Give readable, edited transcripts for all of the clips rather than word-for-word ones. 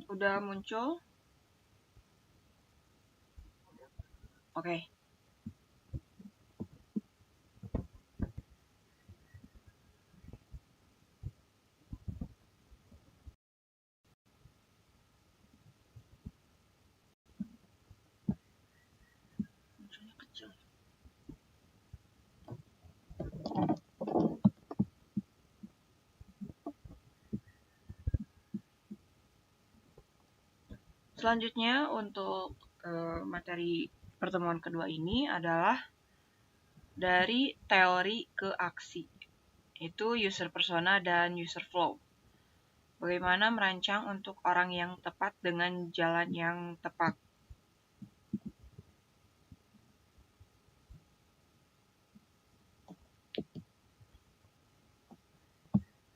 Udah muncul? Oke. Munculnya kecil. Selanjutnya untuk materi pertemuan kedua ini adalah dari teori ke aksi, itu user persona dan user flow. Bagaimana merancang untuk orang yang tepat dengan jalan yang tepat.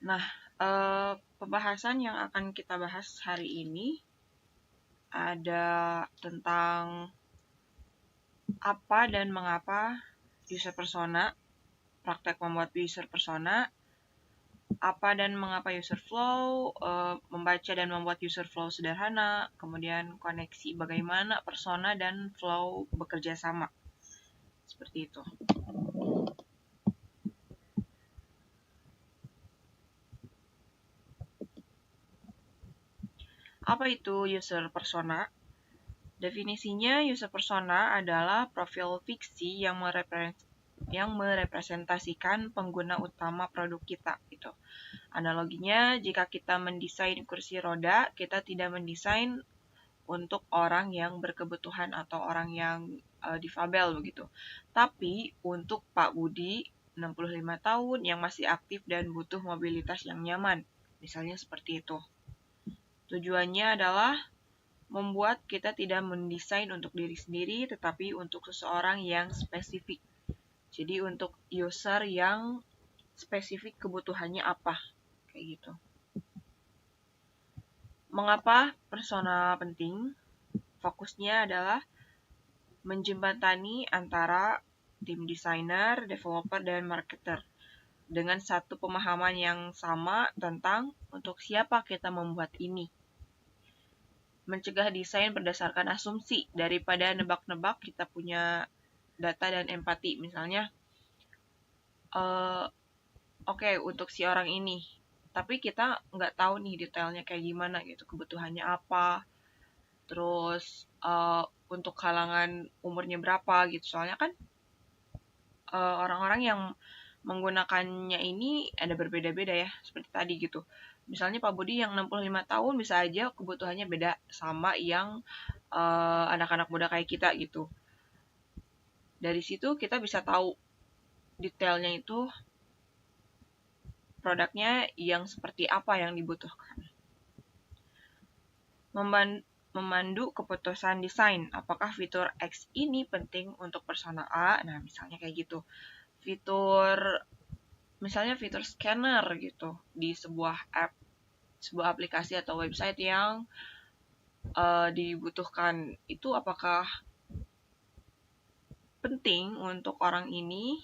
Nah, pembahasan yang akan kita bahas hari ini ada tentang apa dan mengapa user persona, praktek membuat user persona, apa dan mengapa user flow, membaca dan membuat user flow sederhana, kemudian koneksi bagaimana persona dan flow bekerja sama. Seperti itu. Apa itu user persona? Definisinya, user persona adalah profil fiksi yang merepresentasikan pengguna utama produk kita gitu. Analoginya, jika kita mendesain kursi roda, kita tidak mendesain untuk orang yang berkebutuhan atau orang yang difabel begitu. Tapi untuk Pak Budi, 65 tahun yang masih aktif dan butuh mobilitas yang nyaman. Misalnya seperti itu. Tujuannya adalah membuat kita tidak mendesain untuk diri sendiri, tetapi untuk seseorang yang spesifik. Jadi untuk user yang spesifik kebutuhannya apa, kayak gitu. Mengapa persona penting? Fokusnya adalah menjembatani antara tim desainer, developer, dan marketer dengan satu pemahaman yang sama tentang untuk siapa kita membuat ini. Mencegah desain berdasarkan asumsi daripada nebak-nebak, kita punya data dan empati. Misalnya, oke, untuk si orang ini, tapi kita nggak tahu nih detailnya kayak gimana gitu, kebutuhannya apa, terus untuk kalangan umurnya berapa gitu. Soalnya kan orang-orang yang menggunakannya ini ada berbeda-beda ya, seperti tadi gitu. Misalnya Pak Budi yang 65 tahun bisa aja kebutuhannya beda sama yang anak-anak muda kayak kita gitu. Dari situ kita bisa tahu detailnya itu produknya yang seperti apa yang dibutuhkan. Memandu keputusan desain. Apakah fitur X ini penting untuk persona A? Nah, misalnya kayak gitu. Misalnya fitur scanner gitu di sebuah aplikasi atau website yang dibutuhkan. Itu apakah penting untuk orang ini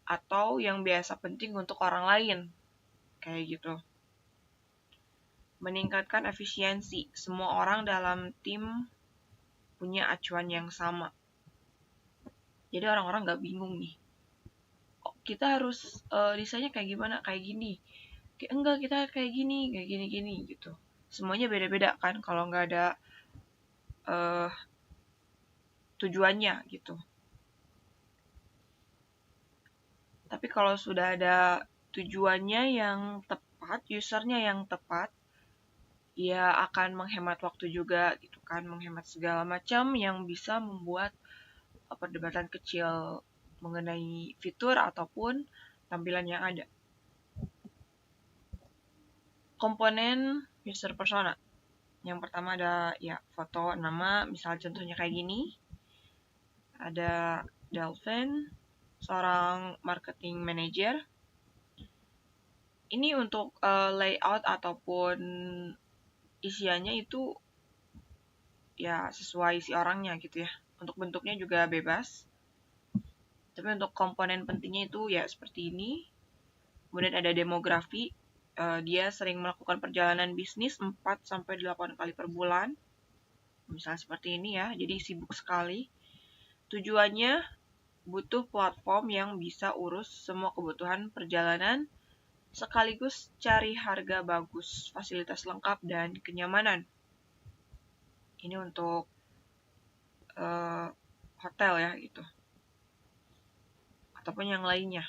atau yang biasa penting untuk orang lain? Kayak gitu. Meningkatkan efisiensi. Semua orang dalam tim punya acuan yang sama. Jadi orang-orang nggak bingung nih. Oh, kita harus desainnya kayak gimana? Kayak gini. Kayak enggak, kita kayak gini gitu. Semuanya beda-beda kan kalau nggak ada tujuannya gitu. Tapi kalau sudah ada tujuannya yang tepat, usernya yang tepat, ya akan menghemat waktu juga gitu kan, menghemat segala macam yang bisa membuat perdebatan kecil mengenai fitur ataupun tampilan yang ada. Komponen user persona. Yang pertama ada ya foto, nama, misal contohnya kayak gini. Ada Delvin, seorang marketing manager. Ini untuk layout ataupun isiannya itu ya sesuai si orangnya gitu ya. Untuk bentuknya juga bebas. Tapi untuk komponen pentingnya itu ya seperti ini. Kemudian ada demografi, dia sering melakukan perjalanan bisnis 4-8 kali per bulan. Misalnya seperti ini ya, jadi sibuk sekali. Tujuannya butuh platform yang bisa urus semua kebutuhan perjalanan, sekaligus cari harga bagus, fasilitas lengkap, dan kenyamanan. Ini untuk hotel ya gitu. Ataupun yang lainnya.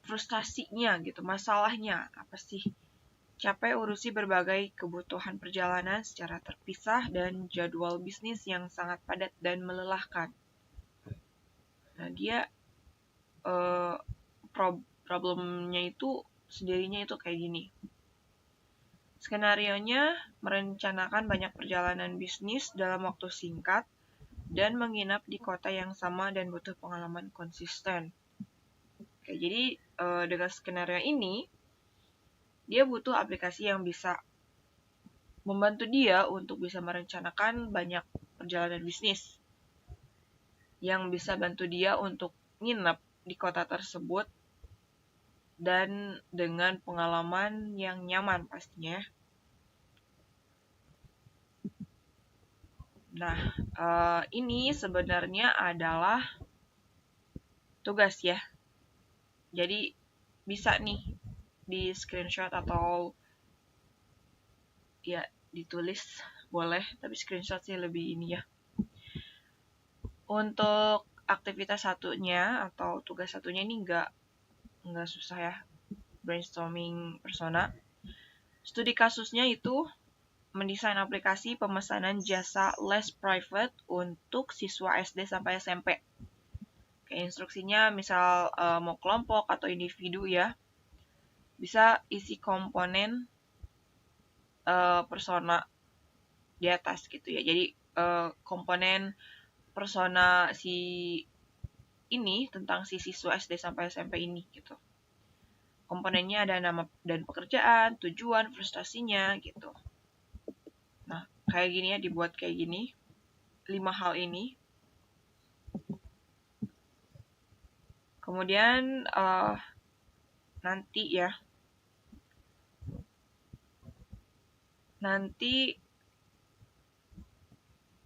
Frustasinya gitu, masalahnya apa sih? Capek urusi berbagai kebutuhan perjalanan secara terpisah dan jadwal bisnis yang sangat padat dan melelahkan. Nah, dia problemnya itu sendirinya itu kayak gini. Skenarionya merencanakan banyak perjalanan bisnis dalam waktu singkat dan menginap di kota yang sama dan butuh pengalaman konsisten. Oke, jadi dengan skenario ini, dia butuh aplikasi yang bisa membantu dia untuk bisa merencanakan banyak perjalanan bisnis. Yang bisa bantu dia untuk nginep di kota tersebut dan dengan pengalaman yang nyaman pastinya. Nah, ini sebenarnya adalah tugas ya. Jadi bisa nih di screenshot atau ya ditulis boleh, tapi screenshot sih lebih ini ya. Untuk aktivitas satunya atau tugas satunya ini nggak susah ya, brainstorming persona. Studi kasusnya itu mendesain aplikasi pemesanan jasa les private untuk siswa SD sampai SMP. Kayak instruksinya misal mau kelompok atau individu ya, bisa isi komponen persona di atas gitu ya. Jadi komponen persona si ini tentang si siswa SD sampai SMP ini gitu. Komponennya ada nama dan pekerjaan, tujuan, frustasinya gitu. Nah, kayak gini ya, dibuat kayak gini. 5 hal ini. Kemudian nanti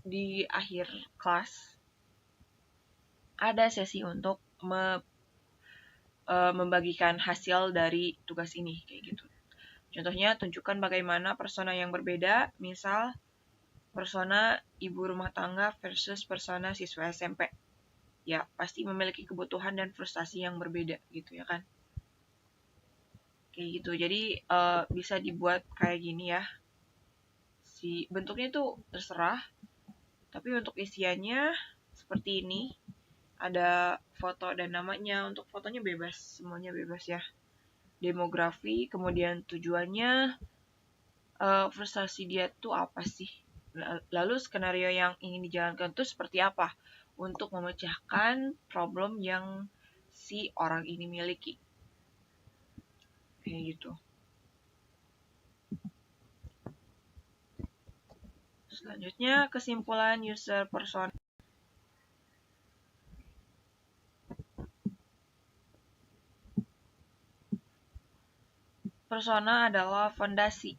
di akhir kelas ada sesi untuk membagikan hasil dari tugas ini kayak gitu. Contohnya, tunjukkan bagaimana persona yang berbeda, misal persona ibu rumah tangga versus persona siswa SMP. Ya, pasti memiliki kebutuhan dan frustasi yang berbeda gitu ya kan. Kayak gitu. Jadi bisa dibuat kayak gini ya. Si bentuknya itu terserah. Tapi untuk isiannya seperti ini. Ada foto dan namanya. Untuk fotonya bebas, semuanya bebas ya. Demografi, kemudian tujuannya, frustasi dia tuh apa sih? Lalu skenario yang ingin dijalankan itu seperti apa untuk memecahkan problem yang si orang ini miliki. Kayak gitu. Selanjutnya, kesimpulan user persona. Persona adalah fondasi.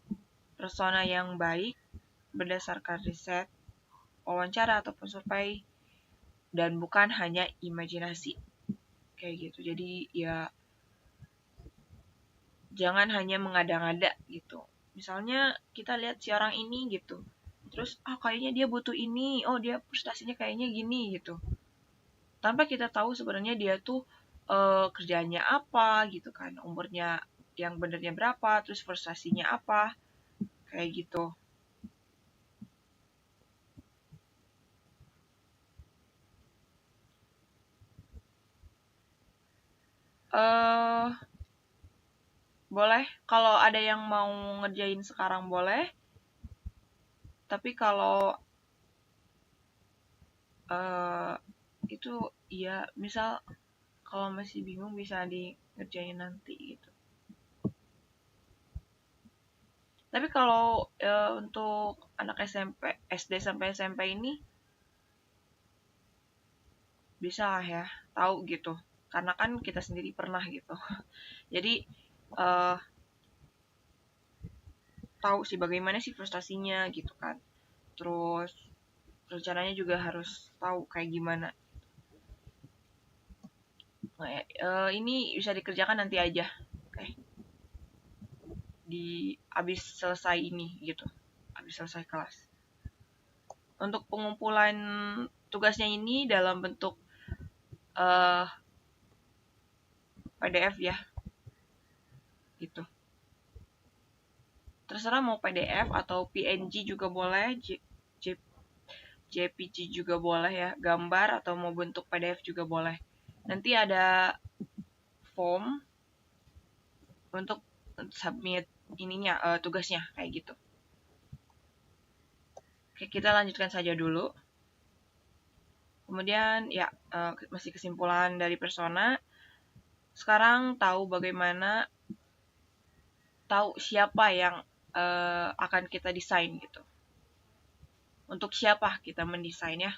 Persona yang baik berdasarkan riset, wawancara ataupun survei, dan bukan hanya imajinasi. Kayak gitu. Jadi ya jangan hanya mengada-ngada gitu. Misalnya kita lihat si orang ini gitu. Terus kayaknya dia butuh ini, dia prestasinya kayaknya gini gitu. Tanpa kita tahu sebenarnya dia tuh kerjaannya apa gitu kan, umurnya yang benernya berapa, terus prestasinya apa, kayak gitu. Boleh, kalau ada yang mau ngerjain sekarang boleh. Tapi kalau itu ya misal kalau masih bingung bisa di ngerjain nanti gitu. Tapi kalau untuk anak SMP, SD sampai SMP ini bisa lah ya, tahu gitu. karena kan kita sendiri pernah gitu. Jadi tahu sih bagaimana sih frustasinya gitu kan. Terus rencananya juga harus tahu kayak gimana. Nah, ini bisa dikerjakan nanti aja, oke, di abis selesai ini gitu, abis selesai kelas. Untuk pengumpulan tugasnya ini dalam bentuk PDF ya, gitu. Terserah mau PDF atau PNG juga boleh, JPG juga boleh ya, gambar atau mau bentuk PDF juga boleh. Nanti ada form untuk submit ininya, tugasnya kayak gitu. Oke, kita lanjutkan saja dulu. Kemudian ya, masih kesimpulan dari persona. Sekarang tahu bagaimana, tahu siapa yang akan kita desain gitu. Untuk siapa kita mendesain ya.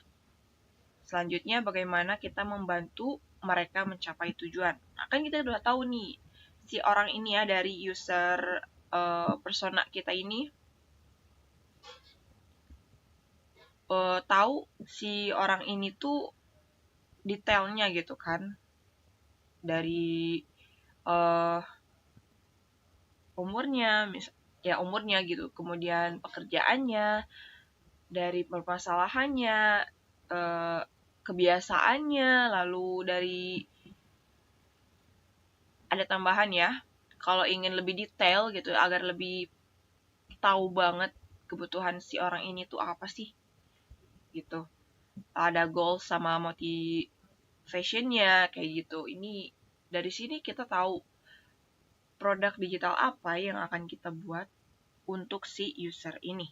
Selanjutnya bagaimana kita membantu mereka mencapai tujuan. Nah, kan kita udah tahu nih, si orang ini ya, dari user persona kita ini tahu si orang ini tuh detailnya gitu kan, dari umurnya gitu, kemudian pekerjaannya, dari permasalahannya, kebiasaannya, lalu dari ada tambahan ya, kalau ingin lebih detail gitu agar lebih tahu banget kebutuhan si orang ini tuh apa sih gitu, ada goal sama motivationnya kayak gitu. Ini dari sini kita tahu produk digital apa yang akan kita buat untuk si user ini.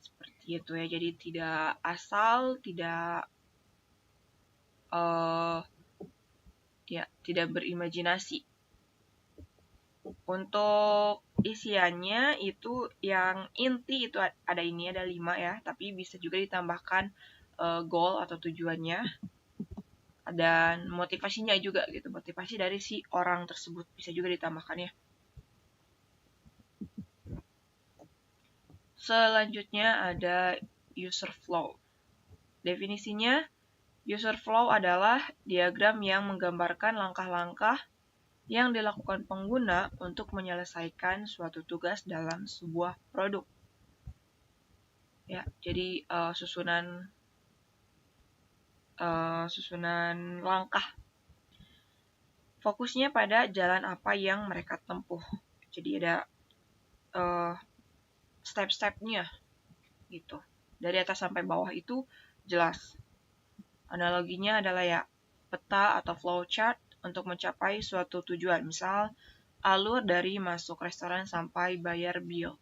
Seperti itu ya, jadi tidak asal, tidak ya, tidak berimajinasi. Untuk isiannya itu yang inti itu ada 5 ya, tapi bisa juga ditambahkan goal atau tujuannya dan motivasinya juga gitu, motivasi dari si orang tersebut bisa juga ditambahkan ya. Selanjutnya ada user flow. Definisinya, user flow adalah diagram yang menggambarkan langkah-langkah yang dilakukan pengguna untuk menyelesaikan suatu tugas dalam sebuah produk. Ya, jadi susunan langkah. Fokusnya pada jalan apa yang mereka tempuh. Jadi ada step-stepnya gitu. Dari atas sampai bawah itu jelas. Analoginya adalah ya peta atau flowchart untuk mencapai suatu tujuan. Misal, alur dari masuk restoran sampai bayar bill.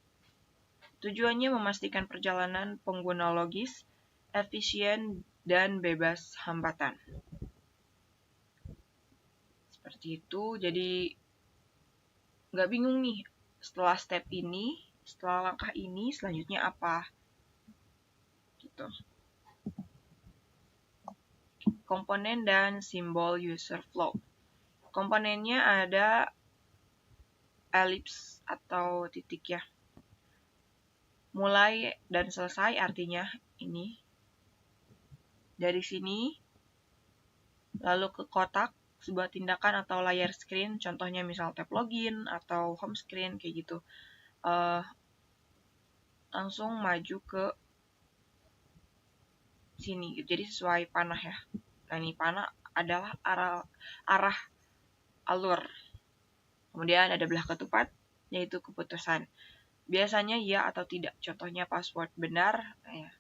Tujuannya memastikan perjalanan pengguna logis, efisien, dan bebas hambatan. Seperti itu, jadi nggak bingung nih, setelah step ini, setelah langkah ini, selanjutnya apa? Gitu. Komponen dan simbol user flow. Komponennya ada ellipse atau titik ya. Mulai dan selesai artinya ini. Dari sini, lalu ke kotak, sebuah tindakan atau layar screen, contohnya misal tab login atau home screen kayak gitu. Langsung maju ke sini, jadi sesuai panah ya. Nah, ini panah adalah arah alur. Kemudian ada belah ketupat, yaitu keputusan. Biasanya ya atau tidak. Contohnya password benar, ya.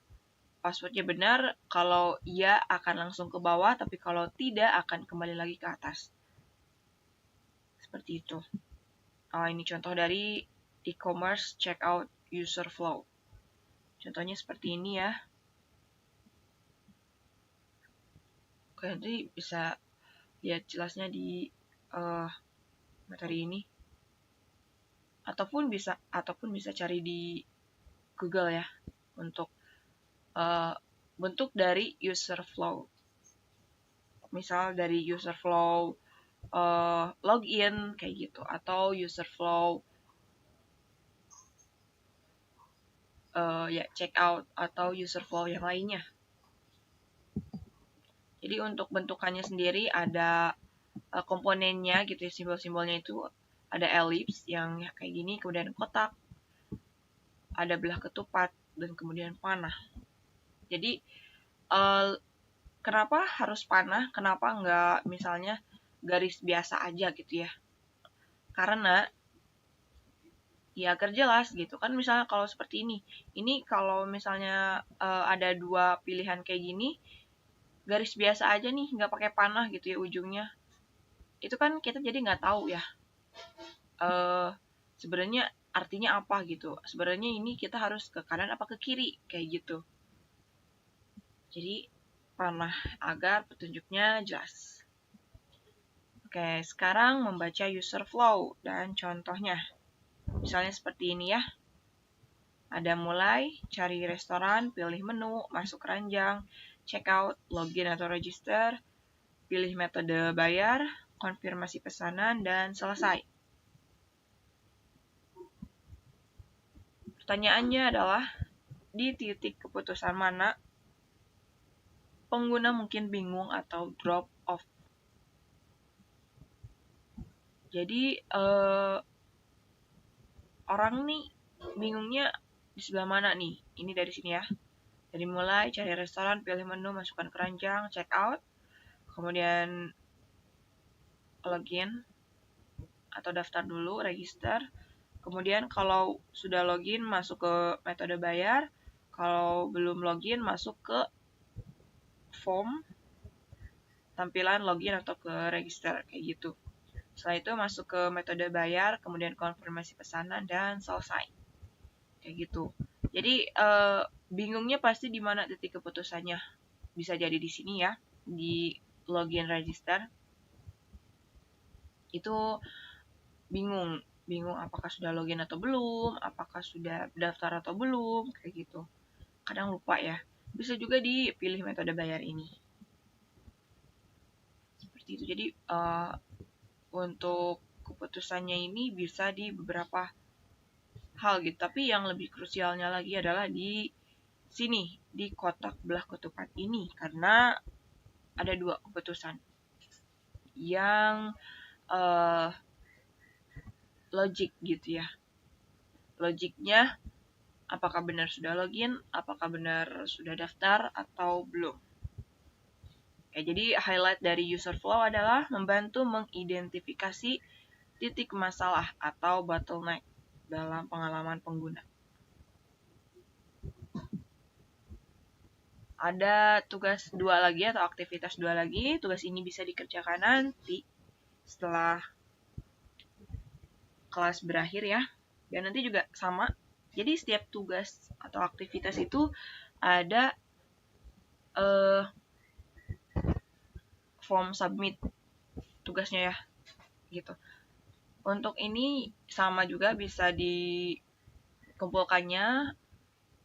Passwordnya benar, kalau iya akan langsung ke bawah, tapi kalau tidak akan kembali lagi ke atas. Seperti itu. Ini contoh dari e-commerce checkout user flow. Contohnya seperti ini ya. Oke, nanti bisa lihat jelasnya di materi ini. Ataupun bisa cari di Google ya untuk bentuk dari user flow. misal dari user flow login kayak gitu, atau user flow ya check out, atau user flow yang lainnya. Jadi untuk bentukannya sendiri ada komponennya gitu ya, simbol-simbolnya itu ada ellipse yang kayak gini, kemudian kotak, ada belah ketupat, dan kemudian panah. Jadi kenapa harus panah? Kenapa nggak misalnya garis biasa aja gitu ya? Karena ya agar jelas gitu kan, misalnya kalau seperti ini kalau misalnya ada dua pilihan kayak gini, garis biasa aja nih, nggak pakai panah gitu ya ujungnya, itu kan kita jadi nggak tahu ya sebenarnya artinya apa gitu. Sebenarnya ini kita harus ke kanan apa ke kiri kayak gitu. Jadi panah agar petunjuknya jelas. Oke, sekarang membaca user flow dan contohnya. Misalnya seperti ini ya. Ada mulai, cari restoran, pilih menu, masuk keranjang, checkout, login atau register, pilih metode bayar, konfirmasi pesanan, dan selesai. Pertanyaannya adalah, di titik keputusan mana pengguna mungkin bingung atau drop off. Jadi orang nih bingungnya di sebelah mana nih? Ini dari sini ya. Dari mulai cari restoran, pilih menu, masukkan keranjang, check out, kemudian login atau daftar dulu, register. Kemudian kalau sudah login masuk ke metode bayar, kalau belum login masuk ke form tampilan login atau ke register kayak gitu. Setelah itu masuk ke metode bayar, kemudian konfirmasi pesanan, dan selesai. Kayak gitu. Jadi bingungnya pasti di mana titik keputusannya. Bisa jadi di sini ya, di login register. Itu bingung apakah sudah login atau belum, apakah sudah daftar atau belum, kayak gitu. Kadang lupa ya. Bisa juga dipilih metode bayar ini. Seperti itu. Jadi untuk keputusannya ini bisa di beberapa hal gitu. Tapi yang lebih krusialnya lagi adalah di sini, di kotak belah ketupat ini. Karena ada dua keputusan yang logik gitu ya. Logiknya apakah benar sudah login, apakah benar sudah daftar, atau belum. Oke, jadi highlight dari user flow adalah membantu mengidentifikasi titik masalah atau bottleneck dalam pengalaman pengguna. Ada tugas 2 lagi atau aktivitas 2 lagi. Tugas ini bisa dikerjakan nanti setelah kelas berakhir ya. Dan nanti juga sama. Jadi setiap tugas atau aktivitas itu ada form submit tugasnya ya. Gitu. Untuk ini sama juga bisa dikumpulkannya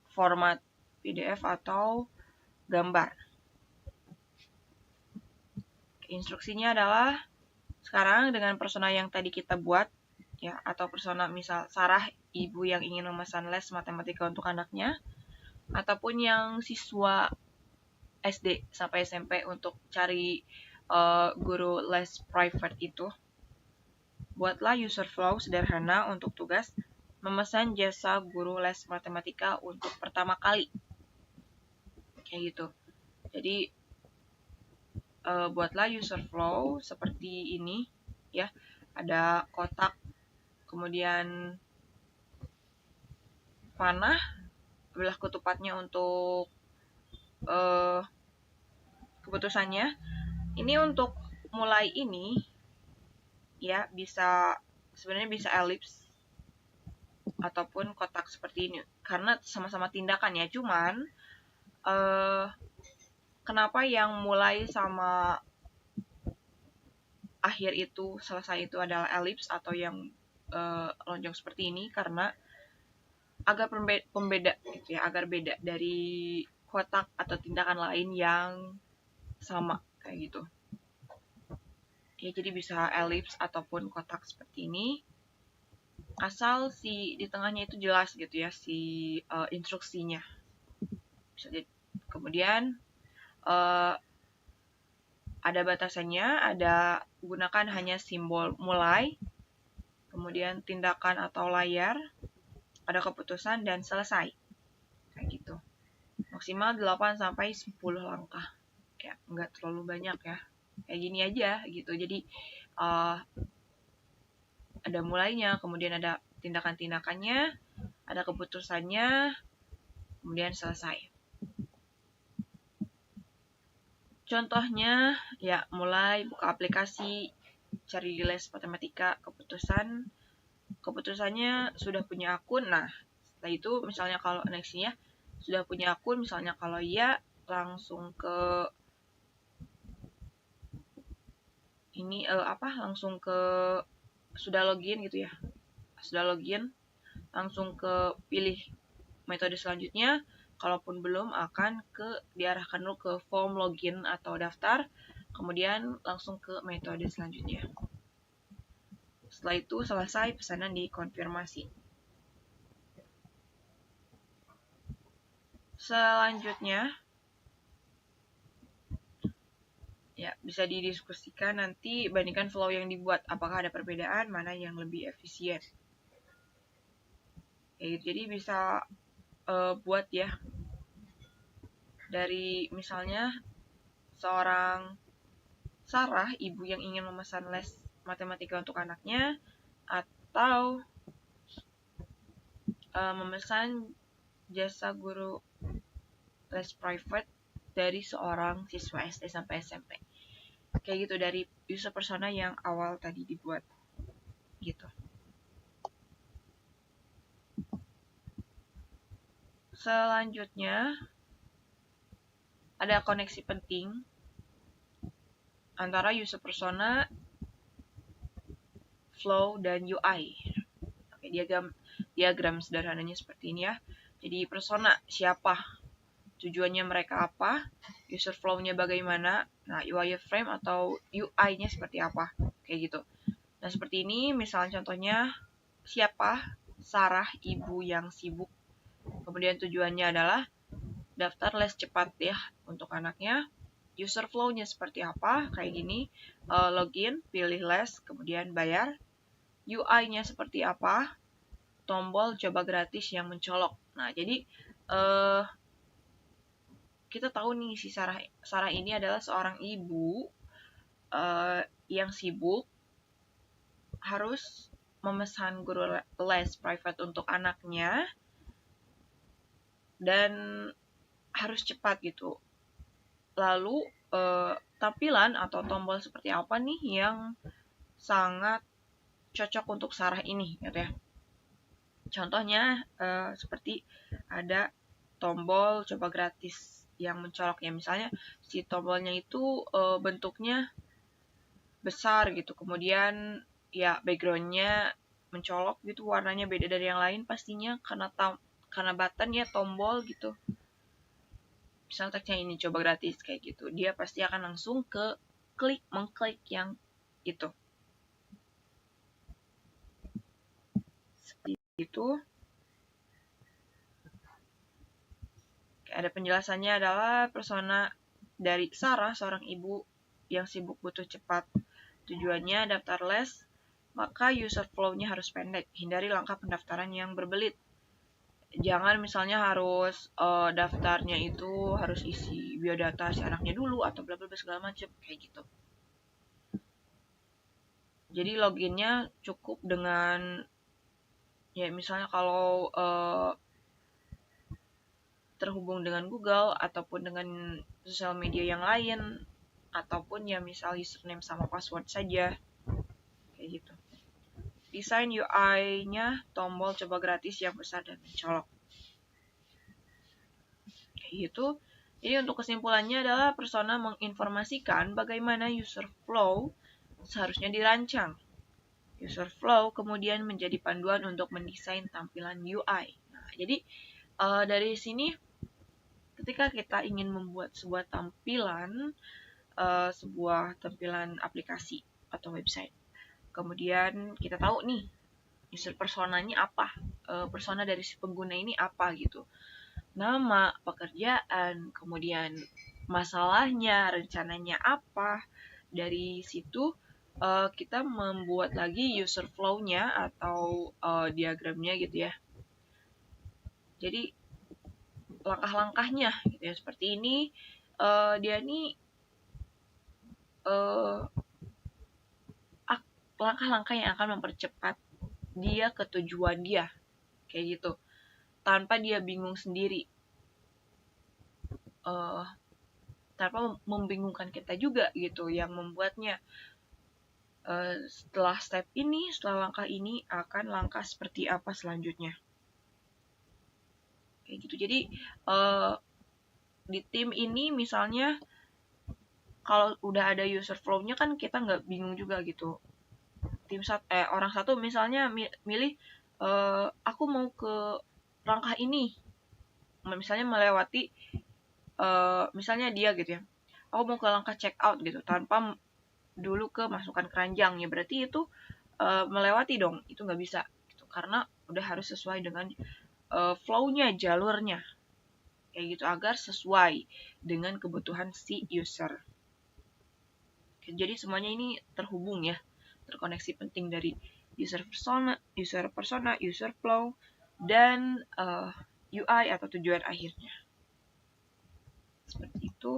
format PDF atau gambar. Instruksinya adalah sekarang dengan persona yang tadi kita buat ya, atau persona misal Sarah, ibu yang ingin memesan les matematika untuk anaknya, ataupun yang siswa SD sampai SMP untuk cari guru les private itu. Buatlah user flow sederhana untuk tugas memesan jasa guru les matematika untuk pertama kali. Kayak gitu. Jadi buatlah user flow seperti ini ya. Ada kotak, kemudian panah, belah ketupatnya untuk keputusannya. Ini untuk mulai ini ya, bisa sebenarnya bisa ellipse ataupun kotak seperti ini karena sama-sama tindakan ya. Cuman kenapa yang mulai sama akhir itu, selesai itu adalah ellipse atau yang lonjong seperti ini, karena agar pembeda gitu ya, agar beda dari kotak atau tindakan lain yang sama kayak gitu. Ya, jadi bisa ellipse ataupun kotak seperti ini. Asal di tengahnya itu jelas gitu ya instruksinya. Kemudian ada batasannya, ada gunakan hanya simbol mulai, kemudian tindakan atau layar, ada keputusan dan selesai. Kayak gitu. Maksimal 8 sampai 10 langkah. Ya, nggak terlalu banyak ya. Kayak gini aja gitu. Jadi ada mulainya, kemudian ada tindakan-tindakannya, ada keputusannya, kemudian selesai. Contohnya, ya mulai buka aplikasi, cari di les matematika, keputusannya sudah punya akun. Nah, setelah itu misalnya kalau nextnya sudah punya akun, misalnya kalau iya langsung ke ini langsung ke sudah login gitu ya. Sudah login, langsung ke pilih metode selanjutnya. Kalaupun belum, akan diarahkan dulu ke form login atau daftar, kemudian langsung ke metode selanjutnya. Setelah itu selesai, pesanan dikonfirmasi. Selanjutnya, ya bisa didiskusikan nanti, bandingkan flow yang dibuat, apakah ada perbedaan, mana yang lebih efisien. Jadi bisa buat ya, dari misalnya seorang Sarah, ibu yang ingin memesan les matematika untuk anaknya, atau memesan jasa guru les private dari seorang siswa SD sampai SMP. Kayak gitu, dari user persona yang awal tadi dibuat. Gitu. Selanjutnya, ada koneksi penting antara user persona, flow, dan UI. Oke, diagram sederhananya seperti ini ya. Jadi persona siapa, tujuannya mereka apa, user flow-nya bagaimana, nah UI frame atau UI-nya seperti apa, kayak gitu. Nah seperti ini, misalnya contohnya siapa, Sarah, ibu yang sibuk. Kemudian tujuannya adalah daftar les cepat ya untuk anaknya. User flow-nya seperti apa, kayak gini, login, pilih les, kemudian bayar. UI-nya seperti apa, tombol coba gratis yang mencolok. Nah jadi kita tahu nih si Sarah ini adalah seorang ibu yang sibuk, harus memesan guru les private untuk anaknya, dan harus cepat gitu. Lalu tampilan atau tombol seperti apa nih yang sangat cocok untuk Sarah ini gitu ya. Contohnya seperti ada tombol coba gratis yang mencolok ya, misalnya si tombolnya itu bentuknya besar gitu, kemudian ya backgroundnya mencolok gitu, warnanya beda dari yang lain pastinya karena button ya, tombol gitu. Misalnya teksnya ini coba gratis kayak gitu, dia pasti akan langsung mengklik yang itu. Seperti itu. Ada penjelasannya adalah persona dari Sarah, seorang ibu yang sibuk butuh cepat. Tujuannya daftar les, maka user flow-nya harus pendek. Hindari langkah pendaftaran yang berbelit. Jangan misalnya harus daftarnya itu harus isi biodata si anaknya dulu atau bla bla segala macam kayak gitu. Jadi loginnya cukup dengan ya misalnya kalau terhubung dengan Google ataupun dengan sosial media yang lain, ataupun ya misal username sama password saja kayak gitu. Desain UI-nya tombol coba gratis yang besar dan mencolok kayak gitu. Jadi untuk kesimpulannya adalah persona menginformasikan bagaimana user flow seharusnya dirancang. User flow kemudian menjadi panduan untuk mendesain tampilan UI. Nah, jadi dari sini ketika kita ingin membuat sebuah tampilan aplikasi atau website. Kemudian kita tahu nih user personanya apa, persona dari si pengguna ini apa gitu. Nama, pekerjaan, kemudian masalahnya, rencananya apa. Dari situ kita membuat lagi user flow-nya atau diagramnya gitu ya. Jadi langkah-langkahnya gitu ya, seperti ini. Dia nih langkah-langkah yang akan mempercepat dia ke tujuan dia, kayak gitu, tanpa dia bingung sendiri, tanpa membingungkan kita juga gitu, yang membuatnya setelah step ini, setelah langkah ini akan langkah seperti apa selanjutnya, kayak gitu. Jadi di tim ini misalnya kalau udah ada user flow-nya kan kita nggak bingung juga gitu. Orang satu misalnya milih aku mau ke langkah ini, misalnya melewati misalnya dia gitu ya, aku mau ke langkah check out gitu tanpa dulu ke masukkan keranjang, ya berarti itu melewati dong, itu nggak bisa gitu, karena udah harus sesuai dengan flow-nya, jalurnya, kayak gitu, agar sesuai dengan kebutuhan si user. Jadi semuanya ini terhubung ya, terkoneksi penting dari user persona, user flow, dan UI atau tujuan akhirnya. Seperti itu.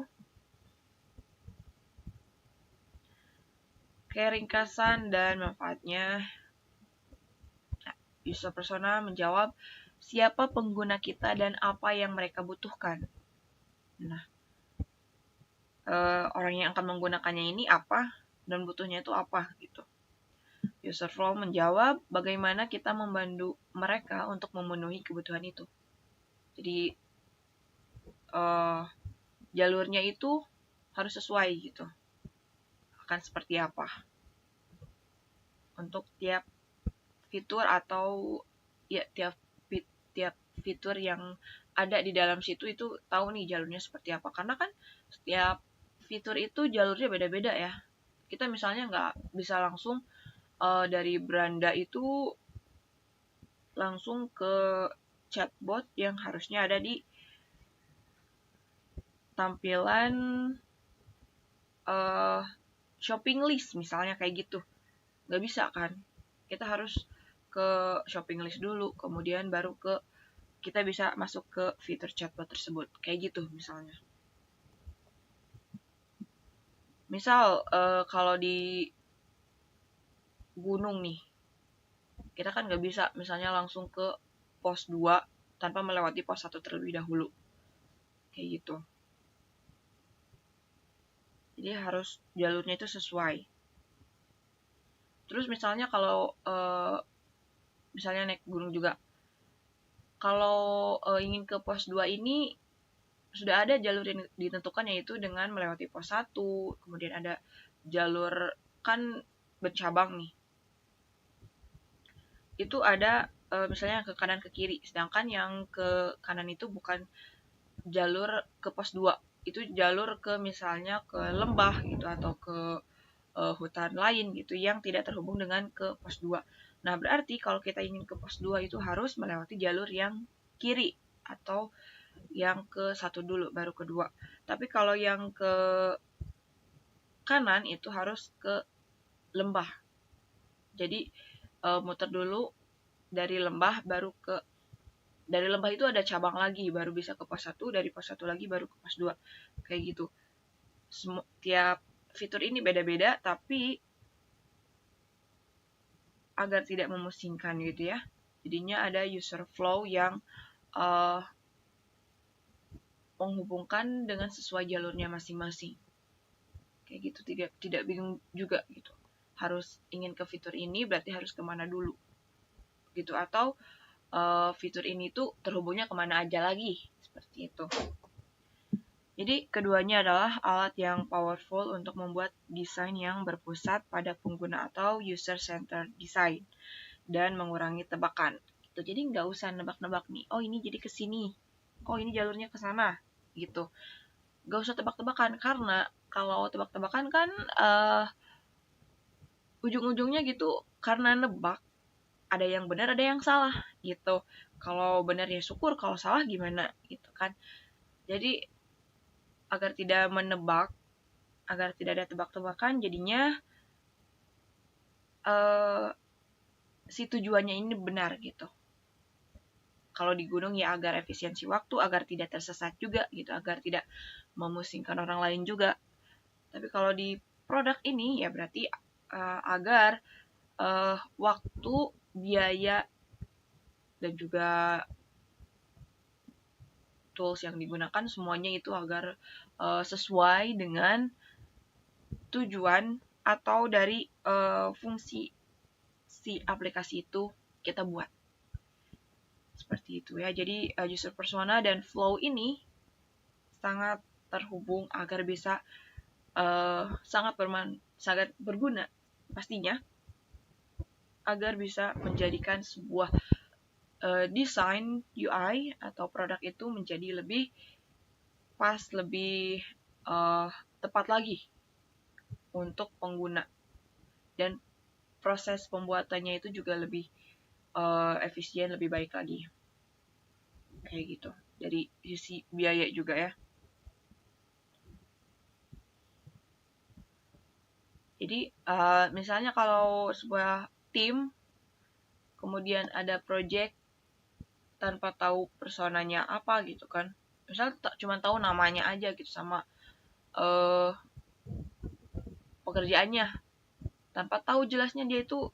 Kayak ringkasan dan manfaatnya. User persona menjawab siapa pengguna kita dan apa yang mereka butuhkan. Nah, orang yang akan menggunakannya ini apa dan butuhnya itu apa gitu. User flow menjawab bagaimana kita membantu mereka untuk memenuhi kebutuhan itu. Jadi jalurnya itu harus sesuai gitu, akan seperti apa untuk tiap fitur atau ya tiap fitur yang ada di dalam situ itu tahu nih jalurnya seperti apa, karena kan setiap fitur itu jalurnya beda-beda ya. Kita misalnya nggak bisa langsung dari beranda itu langsung ke chatbot yang harusnya ada di tampilan shopping list misalnya, kayak gitu. Nggak bisa kan, kita harus ke shopping list dulu, kemudian baru kita bisa masuk ke fitur chatbot tersebut, kayak gitu misalnya. Misal kalau di gunung nih, kita kan nggak bisa misalnya langsung ke pos 2 tanpa melewati pos 1 terlebih dahulu, kayak gitu. Jadi harus jalurnya itu sesuai. Terus misalnya kalau misalnya naik gunung juga, kalau ingin ke pos 2 ini sudah ada jalur yang ditentukan, yaitu dengan melewati pos 1, kemudian ada jalur kan bercabang nih. Itu ada misalnya ke kanan ke kiri, sedangkan yang ke kanan itu bukan jalur ke pos 2. Itu jalur ke misalnya ke lembah gitu atau ke hutan lain gitu yang tidak terhubung dengan ke pos 2. Nah, berarti kalau kita ingin ke pos 2 itu harus melewati jalur yang kiri atau yang ke 1 dulu baru kedua. Tapi kalau yang ke kanan itu harus ke lembah. Jadi muter dulu dari lembah baru dari lembah itu ada cabang lagi baru bisa ke pos 1, dari pos 1 lagi baru ke pos 2. Kayak gitu. Tiap fitur ini beda-beda, tapi agar tidak memusingkan gitu ya. Jadinya ada user flow yang menghubungkan dengan sesuai jalurnya masing-masing. Kayak gitu, tidak bingung juga gitu. Harus ingin ke fitur ini berarti harus kemana dulu gitu, atau fitur ini tuh terhubungnya kemana aja lagi, seperti itu. Jadi keduanya adalah alat yang powerful untuk membuat desain yang berpusat pada pengguna atau user-centered design dan mengurangi tebakan. Gitu. Jadi nggak usah nebak-nebak nih, oh ini jadi ke sini, oh ini jalurnya ke sana, gitu. Nggak usah tebak-tebakan, karena kalau tebak-tebakan kan ujung-ujungnya gitu karena nebak, ada yang benar ada yang salah gitu. Kalau benar ya syukur, kalau salah gimana gitu kan. Jadi agar tidak menebak, agar tidak ada tebak-tebakan, jadinya si tujuannya ini benar gitu. Kalau di gunung ya agar efisiensi waktu, agar tidak tersesat juga gitu, agar tidak memusingkan orang lain juga. Tapi kalau di produk ini ya berarti agar waktu, biaya, dan juga tools yang digunakan semuanya itu agar sesuai dengan tujuan atau dari fungsi si aplikasi itu kita buat. Seperti itu ya. Jadi user persona dan flow ini sangat terhubung agar bisa sangat berguna pastinya, agar bisa menjadikan sebuah desain UI atau produk itu menjadi lebih pas, lebih tepat lagi untuk pengguna, dan proses pembuatannya itu juga lebih efisien, lebih baik lagi kayak gitu. Dari sisi biaya juga ya. Jadi misalnya kalau sebuah tim kemudian ada project tanpa tahu personanya apa gitu kan, misal cuma tahu namanya aja gitu sama pekerjaannya, tanpa tahu jelasnya dia itu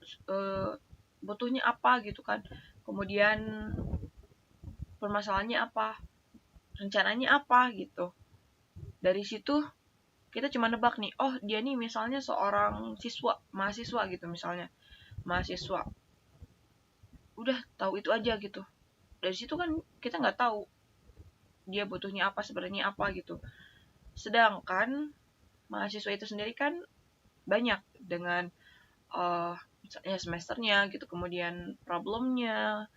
butuhnya apa gitu kan, kemudian permasalahannya apa, rencananya apa gitu. Dari situ kita cuma nebak nih, oh dia nih misalnya seorang mahasiswa gitu, misalnya mahasiswa, udah tahu itu aja gitu. Dari situ kan kita nggak tahu dia butuhnya apa, sebenarnya apa gitu. Sedangkan mahasiswa itu sendiri kan banyak dengan misalnya semesternya gitu, kemudian problemnya,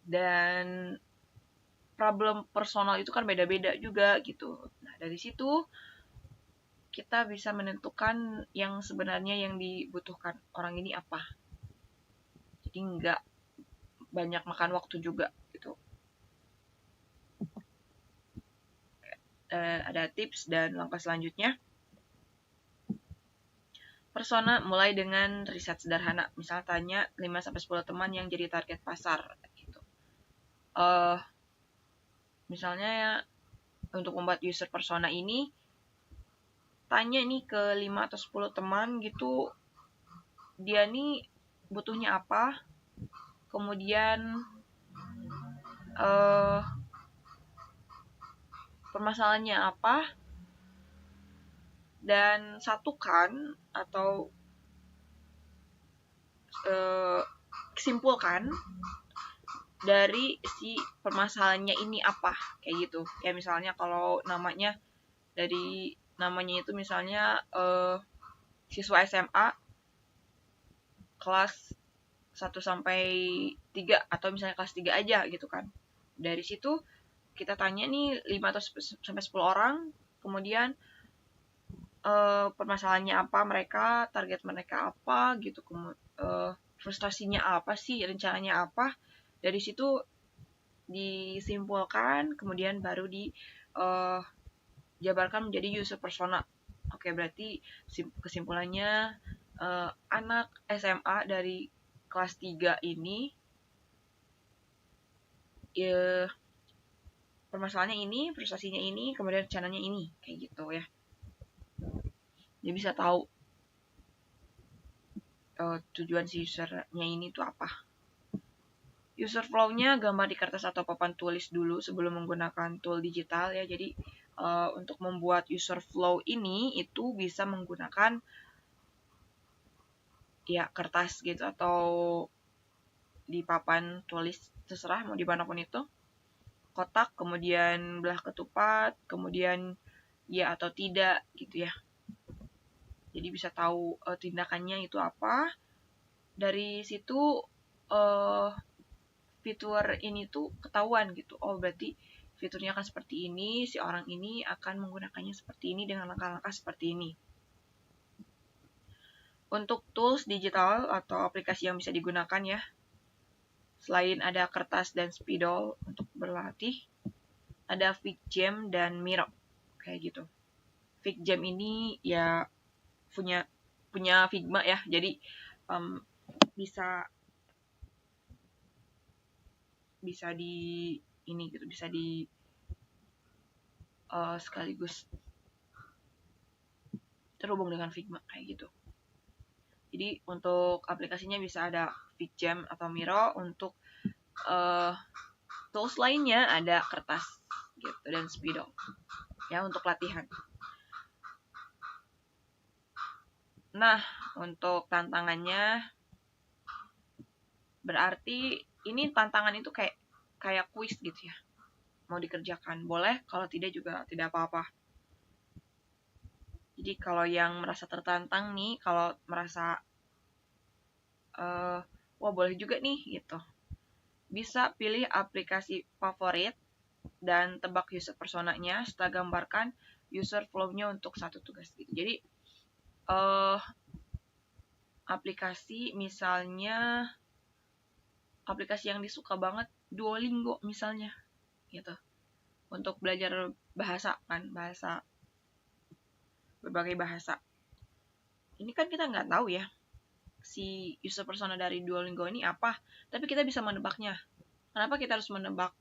dan problem personal itu kan beda-beda juga gitu. Nah dari situ kita bisa menentukan yang sebenarnya yang dibutuhkan orang ini apa. Jadi nggak banyak makan waktu juga gitu. Ada tips dan langkah selanjutnya. Persona mulai dengan riset sederhana. Misal tanya 5-10 teman yang jadi target pasar gitu. Misalnya ya, untuk membuat user persona ini, tanya nih ke 5 atau 10 teman gitu, dia nih butuhnya apa, kemudian permasalahannya apa, dan satukan atau simpulkan dari si permasalahannya ini apa, kayak gitu ya. Misalnya kalau namanya, dari namanya itu misalnya siswa SMA kelas 1 sampai 3 atau misalnya kelas 3 aja gitu kan. Dari situ kita tanya nih 5 atau sampai 10 orang, kemudian permasalahannya apa mereka, target mereka apa gitu, frustasinya apa sih, rencananya apa. Dari situ disimpulkan, kemudian baru dijabarkan menjadi user persona. Oke, berarti kesimpulannya anak SMA dari kelas 3 ini permasalahannya ini, frustasinya ini, kemudian rencananya ini, kayak gitu ya. Dia bisa tahu tujuan si usernya ini tuh apa. User flow-nya gambar di kertas atau papan tulis dulu sebelum menggunakan tool digital ya. Jadi untuk membuat user flow ini itu bisa menggunakan ya kertas gitu atau di papan tulis, terserah mau dimanapun itu. Kotak, kemudian belah ketupat, kemudian ya atau tidak gitu ya. Jadi bisa tahu tindakannya itu apa. Dari situ fitur ini tuh ketahuan gitu. Oh berarti fiturnya akan seperti ini, si orang ini akan menggunakannya seperti ini dengan langkah-langkah seperti ini. Untuk tools digital atau aplikasi yang bisa digunakan ya, selain ada kertas dan spidol untuk berlatih, ada FigJam dan Miro kayak gitu. FigJam ini ya punya Figma ya, jadi bisa di ini gitu, bisa di sekaligus terhubung dengan Figma kayak gitu. Jadi untuk aplikasinya bisa ada FigJam atau Miro. Untuk tools lainnya ada kertas gitu dan spidol ya untuk latihan. Nah, untuk tantangannya berarti ini tantangan itu kayak kuis gitu ya. Mau dikerjakan boleh, kalau tidak juga tidak apa-apa. Jadi kalau yang merasa tertantang nih, kalau merasa wah boleh juga nih gitu, bisa pilih aplikasi favorit dan tebak user personanya setelah gambarkan user flow-nya untuk satu tugas gitu. Jadi aplikasi misalnya aplikasi yang disuka banget Duolingo misalnya gitu, untuk belajar bahasa kan, berbagai bahasa. Ini kan kita nggak tahu ya si user persona dari Duolingo ini apa, tapi kita bisa menebaknya. Kenapa kita harus menebak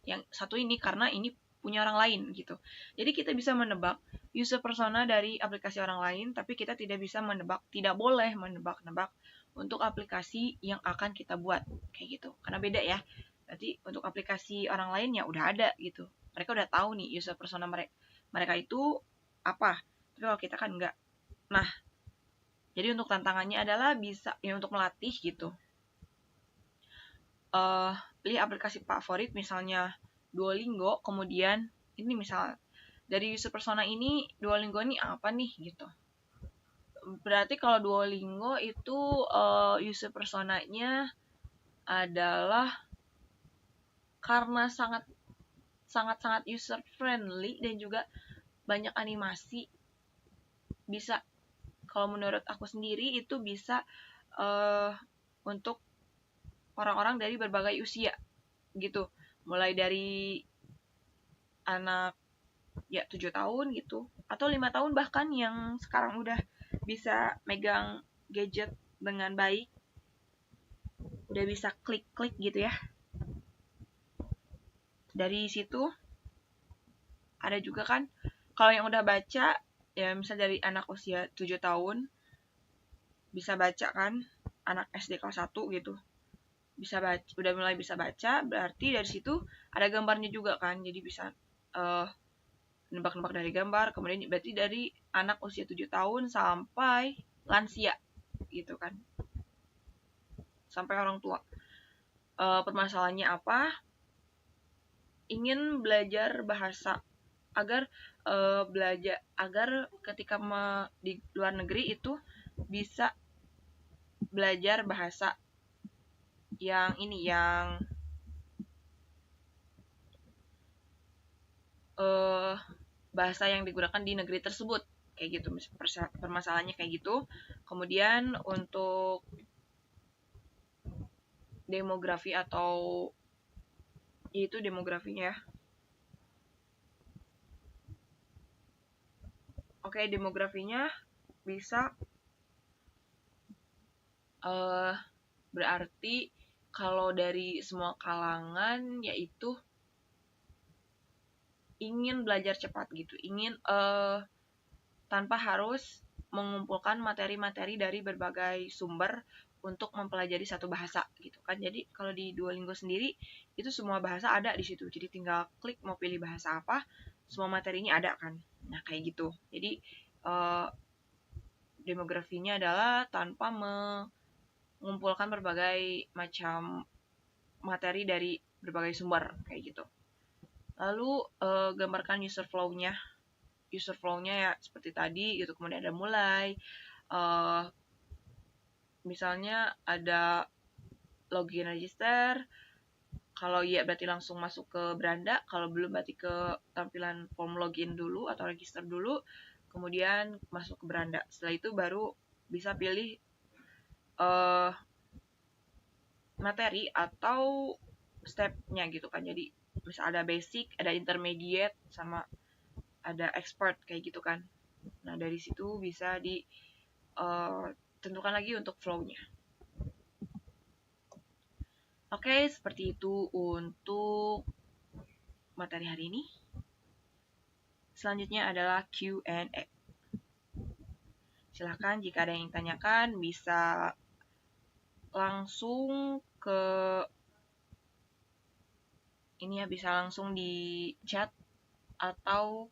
yang satu ini? Karena ini punya orang lain gitu. Jadi kita bisa menebak user persona dari aplikasi orang lain, tapi kita tidak bisa menebak, tidak boleh menebak-nebak untuk aplikasi yang akan kita buat kayak gitu. Karena beda ya. Berarti untuk aplikasi orang lain ya udah ada gitu. Mereka udah tahu nih user persona mereka itu apa. Tapi kalau kita kan enggak. Nah, jadi untuk tantangannya adalah bisa ya untuk melatih gitu. Pilih aplikasi favorit misalnya Duolingo, kemudian ini misal dari user persona ini Duolingo ini apa nih gitu. Berarti kalau Duolingo itu user personanya adalah karena sangat user friendly dan juga banyak animasi, bisa, kalau menurut aku sendiri itu bisa untuk orang-orang dari berbagai usia gitu, mulai dari anak ya 7 tahun gitu, atau 5 tahun bahkan yang sekarang udah bisa megang gadget dengan baik, udah bisa klik-klik gitu ya. Dari situ ada juga kan kalau yang udah baca ya, misal dari anak usia 7 tahun bisa baca kan, anak SD kelas 1 gitu bisa baca, udah mulai bisa baca, berarti dari situ ada gambarnya juga kan, jadi bisa nebak-nebak dari gambar. Kemudian berarti dari anak usia 7 tahun sampai lansia gitu kan, sampai orang tua. Permasalahannya apa? Ingin belajar bahasa agar ketika di luar negeri itu bisa belajar bahasa yang ini, yang bahasa yang digunakan di negeri tersebut kayak gitu. Permasalahannya kayak gitu. Kemudian untuk demografi atau itu demografinya ya. Oke, demografinya bisa berarti kalau dari semua kalangan yaitu ingin belajar cepat gitu, ingin tanpa harus mengumpulkan materi-materi dari berbagai sumber untuk mempelajari satu bahasa gitu kan. Jadi kalau di Duolingo sendiri itu semua bahasa ada di situ, jadi tinggal klik mau pilih bahasa apa, semua materinya ada kan. Nah kayak gitu. Jadi demografinya adalah tanpa mengumpulkan berbagai macam materi dari berbagai sumber kayak gitu. Lalu gambarkan user flow-nya. User flow-nya ya seperti tadi gitu. Kemudian ada mulai, misalnya ada login register. Kalau iya berarti langsung masuk ke beranda, kalau belum berarti ke tampilan form login dulu atau register dulu, kemudian masuk ke beranda. Setelah itu baru bisa pilih materi atau stepnya gitu kan. Jadi bisa ada basic, ada intermediate, sama ada expert kayak gitu kan. Nah dari situ bisa ditentukan lagi untuk flow-nya. Oke, seperti itu untuk materi hari ini. Selanjutnya adalah Q&A. Silahkan jika ada yang ditanyakan bisa langsung ke ini ya, bisa langsung di chat atau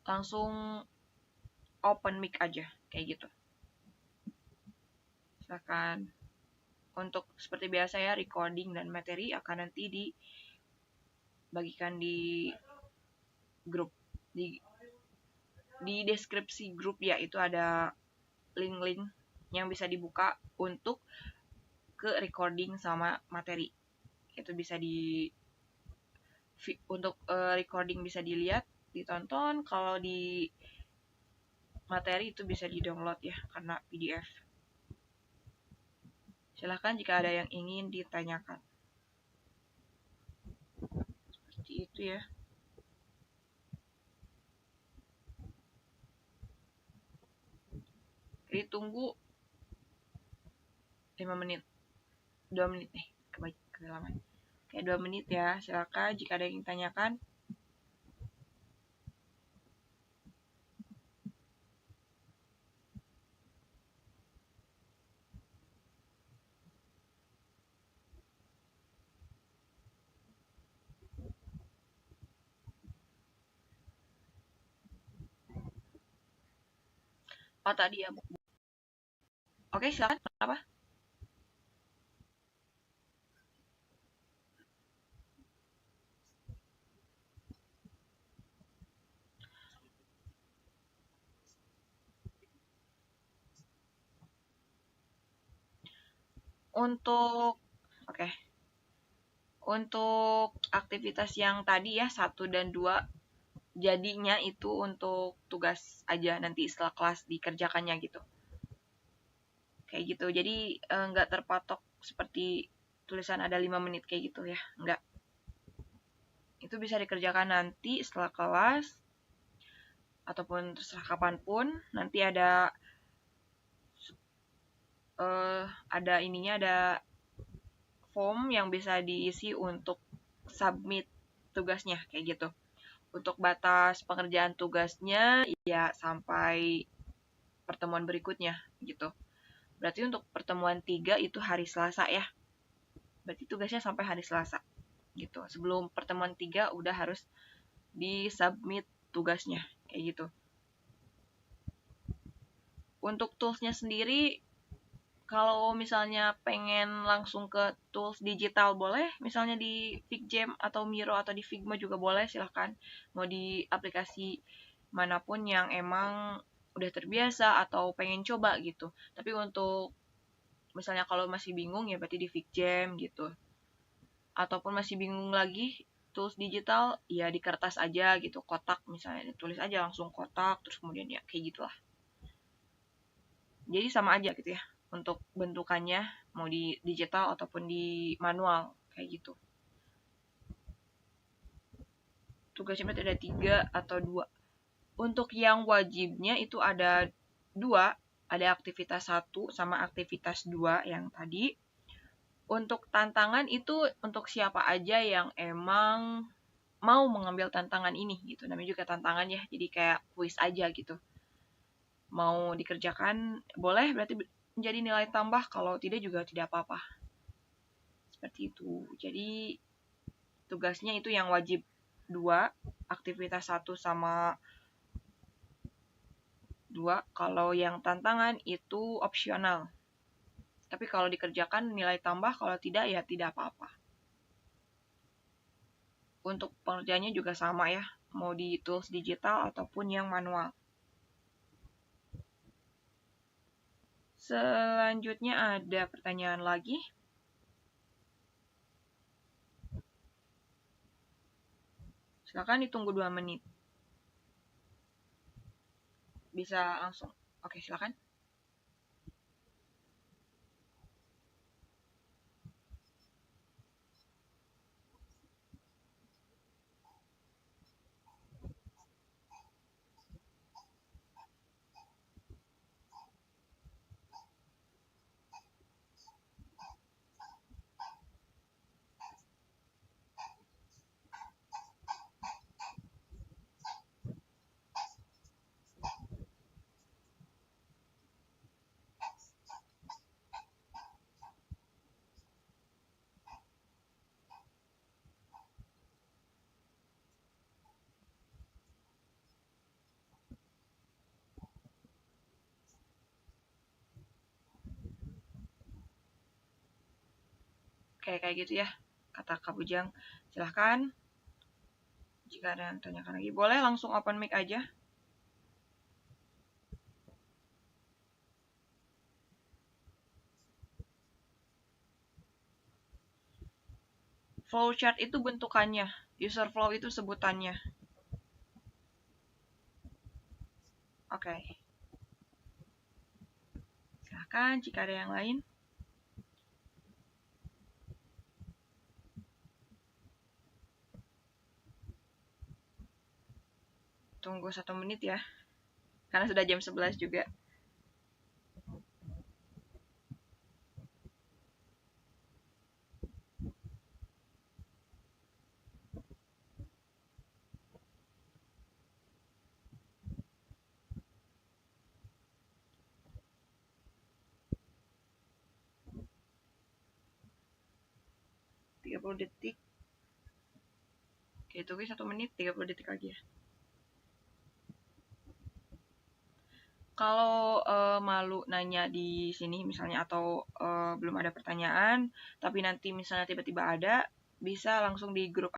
langsung open mic aja kayak gitu. Silahkan. Untuk seperti biasa ya, recording dan materi akan nanti dibagikan di grup, di deskripsi grup ya, itu ada link-link yang bisa dibuka untuk ke recording sama materi. Itu bisa untuk recording bisa dilihat, ditonton. Kalau di materi itu bisa di-download ya, karena PDF. Silahkan jika ada yang ingin ditanyakan. Seperti itu ya. Jadi tunggu 5 menit. 2 menit nih, kelamaan. Kayak 2 menit ya. Silakan jika ada yang ditanyakan. Oh tadi ya. Oke, silakan. Kenapa? Oke. Untuk aktivitas yang tadi ya 1 dan 2, jadinya itu untuk tugas aja nanti setelah kelas dikerjakannya gitu. Kayak gitu. Jadi nggak terpatok seperti tulisan ada 5 menit kayak gitu ya. Nggak. Itu bisa dikerjakan nanti setelah kelas ataupun terserah kapanpun. Nanti ada ininya, ada form yang bisa diisi untuk submit tugasnya kayak gitu. Untuk batas pengerjaan tugasnya ya sampai pertemuan berikutnya gitu. Berarti untuk pertemuan 3 itu hari Selasa ya. Berarti tugasnya sampai hari Selasa gitu. Sebelum pertemuan 3 udah harus disubmit tugasnya kayak gitu. Untuk toolsnya sendiri, kalau misalnya pengen langsung ke tools digital boleh, misalnya di FigJam atau Miro atau di Figma juga boleh, silahkan. Mau di aplikasi manapun yang emang udah terbiasa atau pengen coba gitu. Tapi untuk misalnya kalau masih bingung ya berarti di FigJam gitu. Ataupun masih bingung lagi tools digital, ya di kertas aja gitu, kotak misalnya, ditulis aja langsung kotak, terus kemudian ya kayak gitulah. Jadi sama aja gitu ya untuk bentukannya, mau di digital ataupun di manual kayak gitu. Tugasnya berarti ada 3 atau 2. Untuk yang wajibnya itu ada 2, ada aktivitas 1 sama aktivitas 2 yang tadi. Untuk tantangan itu untuk siapa aja yang emang mau mengambil tantangan ini gitu. Namanya juga tantangan ya, jadi kayak kuis aja gitu. Mau dikerjakan boleh, berarti menjadi nilai tambah, kalau tidak juga tidak apa-apa. Seperti itu. Jadi tugasnya itu yang wajib 2, aktivitas 1 sama 2. Kalau yang tantangan itu opsional. Tapi kalau dikerjakan nilai tambah, kalau tidak ya tidak apa-apa. Untuk pengerjaannya juga sama ya, mau di tools digital ataupun yang manual. Selanjutnya ada pertanyaan lagi. Silakan ditunggu 2 menit. Bisa langsung. Oke, silakan. Kayak gitu ya, kata Kak Bujang. Silahkan, jika ada yang tanyakan lagi, boleh langsung open mic aja. Flowchart itu bentukannya, user flow itu sebutannya. Oke. Silahkan, jika ada yang lain. Tunggu 1 menit ya, karena sudah jam 11 juga. Detik. Oke, tunggu 1 menit, 30 detik lagi ya. Kalau malu nanya di sini misalnya atau belum ada pertanyaan, tapi nanti misalnya tiba-tiba ada, bisa langsung di grup